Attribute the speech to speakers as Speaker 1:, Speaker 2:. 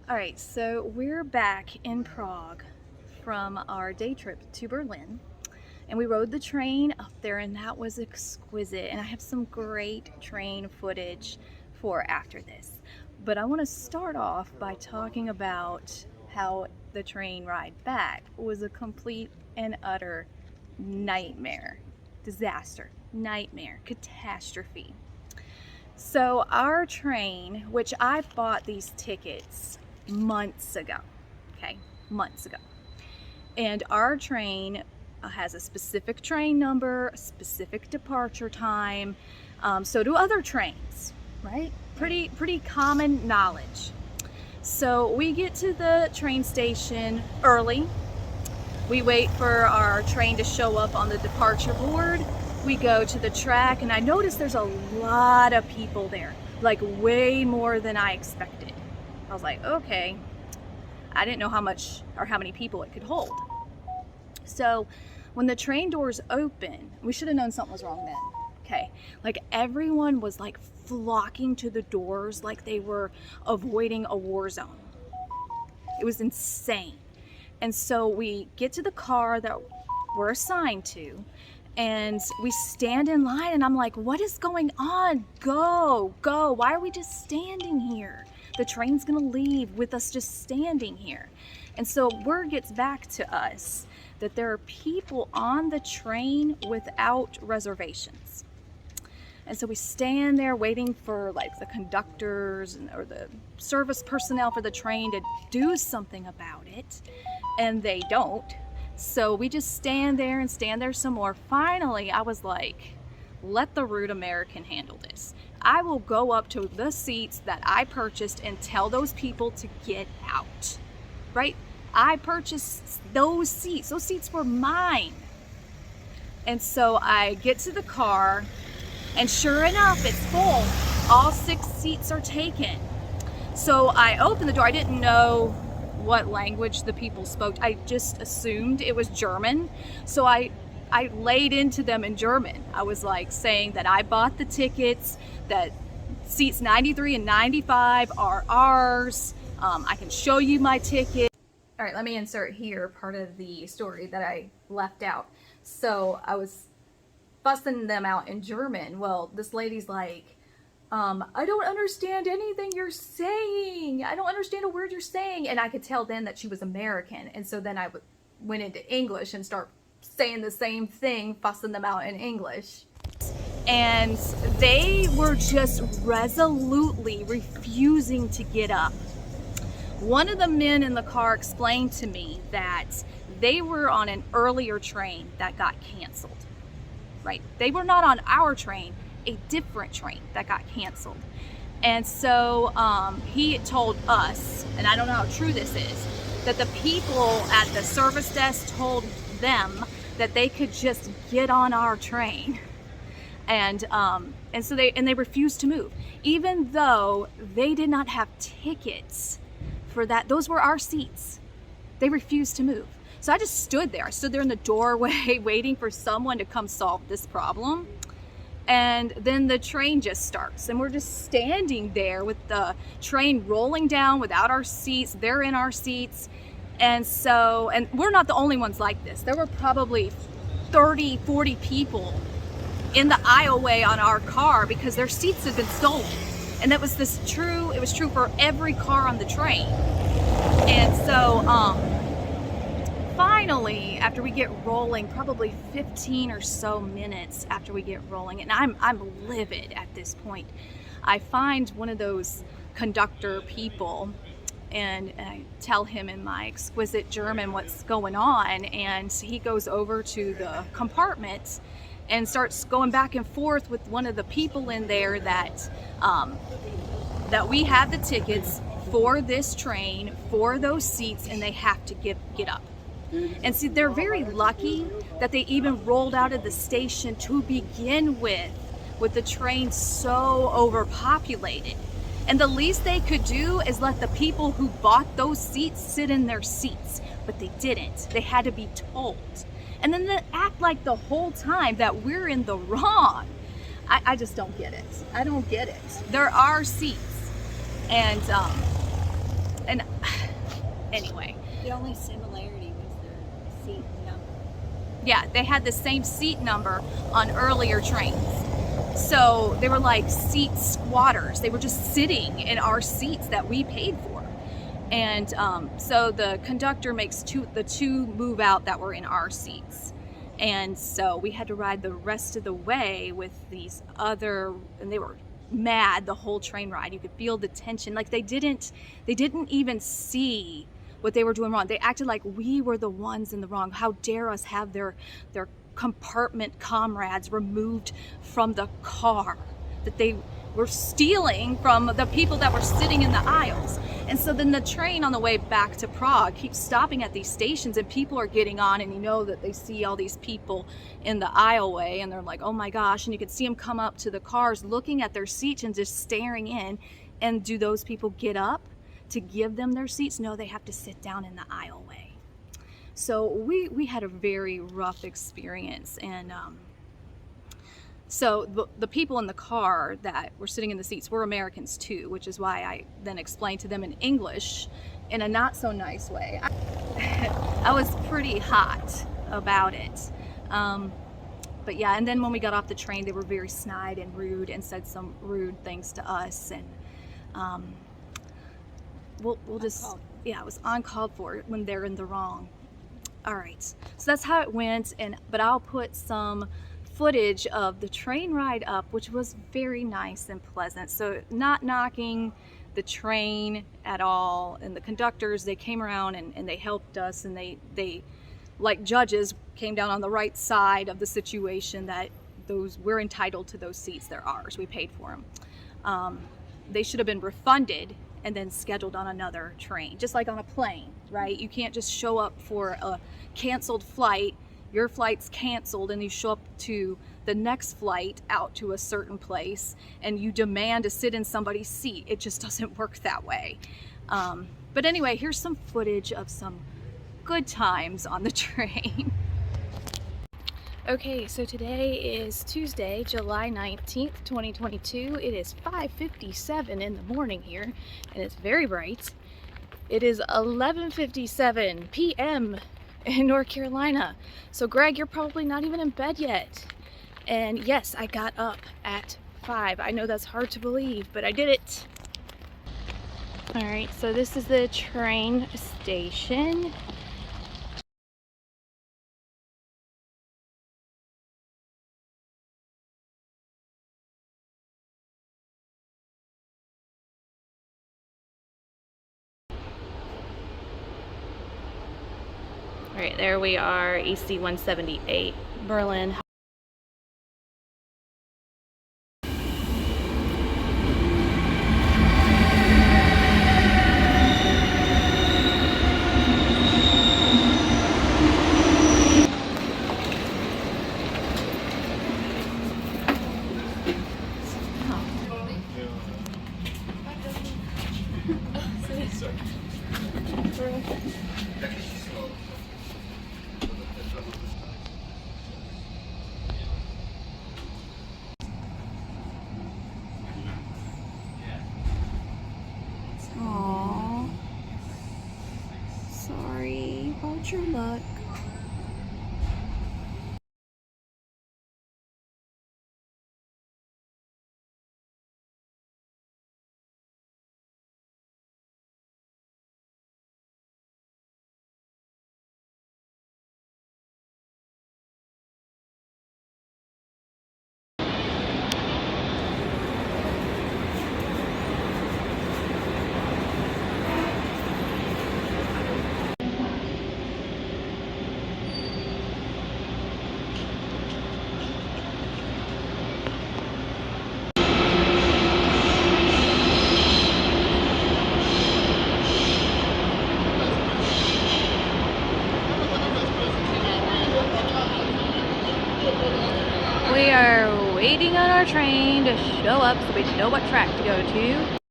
Speaker 1: All right, so we're back in Prague from our day trip to Berlin, and we rode the train up there, and that was exquisite. And I have some great train footage for after this. But I want to start off by talking about how the train ride back was a complete and utter nightmare, disaster, nightmare, catastrophe. So our train, which I bought these tickets months ago, okay, months ago. And our train has a specific train number, a specific departure time. So do other trains, right? Pretty common knowledge. So we get to the train station early. We wait for our train to show up on the departure board. We go to the track, and I noticed there's a lot of people there, like way more than I expected. I was like, okay, I didn't know how much or how many people it could hold. So when the train doors open, we should have known something was wrong then. Okay, like everyone was like flocking to the doors like they were avoiding a war zone. It was insane. And so we get to the car that we're assigned to, and we stand in line, and I'm like, what is going on? Go. Why are we just standing here? The train's gonna leave with us just standing here. And so word gets back to us that there are people on the train without reservations. And so we stand there waiting for like the conductors or the service personnel for the train to do something about it, and they don't. So we just stand there some more. Finally, I was like, let the rude American handle this. I will go up to the seats that I purchased and tell those people to get out, right? I purchased those seats. Those seats were mine. And so I get to the car, and sure enough, it's full. All 6 seats are taken. So I opened the door. I didn't know what language the people spoke. I just assumed it was German. So I laid into them in German. I was like saying that I bought the tickets, that seats 93 and 95 are ours. I can show you my ticket. All right, let me insert here part of the story that I left out. So I was fussing them out in German. Well, this lady's like, I don't understand anything you're saying. I don't understand a word you're saying. And I could tell then that she was American. And so then I went into English and start saying the same thing, fussing them out in English. And they were just resolutely refusing to get up. One of the men in the car explained to me that they were on an earlier train that got canceled, right? They were not on our train, a different train that got canceled. And so he told us, and I don't know how true this is, that the people at the service desk told them that they could just get on our train. And so they refused to move, even though they did not have tickets for that. Those were our seats. They refused to move. So I just stood there. I stood there in the doorway waiting for someone to come solve this problem. And then the train just starts, and we're just standing there with the train rolling down without our seats. They're in our seats. And we're not the only ones like this. There were probably 30, 40 people in the aisleway on our car because their seats had been stolen. And it was true for every car on the train. And so finally, after we get rolling, probably 15 or so minutes after we get rolling, and I'm livid at this point, I find one of those conductor people, and I tell him in my exquisite German what's going on, and he goes over to the compartment and starts going back and forth with one of the people in there that we have the tickets for this train, for those seats, and they have to get up. And see, they're very lucky that they even rolled out of the station to begin with the train so overpopulated. And the least they could do is let the people who bought those seats sit in their seats, but they didn't. They had to be told. And then they act like the whole time that we're in the wrong. I just don't get it. I don't get it. There are seats. And And anyway.
Speaker 2: The only similarity was their seat number.
Speaker 1: Yeah, they had the same seat number on earlier trains. So they were like seat squatters. They were just sitting in our seats that we paid for. And so the conductor makes the two move out that were in our seats. And so we had to ride the rest of the way with these other, and they were mad the whole train ride. You could feel the tension. Like they didn't even see what they were doing wrong. They acted like we were the ones in the wrong. How dare us have their compartment comrades removed from the car that they were stealing from the people that were sitting in the aisles. And so then the train on the way back to Prague keeps stopping at these stations, and people are getting on, and you know that they see all these people in the aisleway, and they're like, oh my gosh. And you can see them come up to the cars looking at their seats and just staring in. And do those people get up to give them their seats? No, they have to sit down in the aisleway. So we had a very rough experience. And so the people in the car that were sitting in the seats were Americans too, which is why I then explained to them in English in a not so nice way. I was pretty hot about it. But yeah, and then when we got off the train, they were very snide and rude and said some rude things to us. And we'll just, yeah, it was uncalled for when they're in the wrong. All right, so that's how it went. But I'll put some footage of the train ride up, which was very nice and pleasant. So not knocking the train at all, and the conductors, they came around and they helped us, and they like judges came down on the right side of the situation, that we're entitled to those seats. They're ours, we paid for them. They should have been refunded and then scheduled on another train, just like on a plane, right? You can't just show up for a canceled flight. Your flight's canceled and you show up to the next flight out to a certain place and you demand to sit in somebody's seat. It just doesn't work that way. But anyway, here's some footage of some good times on the train. Okay, so today is Tuesday, July 19th, 2022. It is 5:57 in the morning here, and it's very bright. It is 11:57 p.m. in North Carolina. So Greg, you're probably not even in bed yet. And yes, I got up at 5. I know that's hard to believe, but I did it. All right, so this is the train station. All right, there we are, EC 178, Berlin. Aww. Sorry about your luck. We are waiting on our train to show up so we know what track to go to.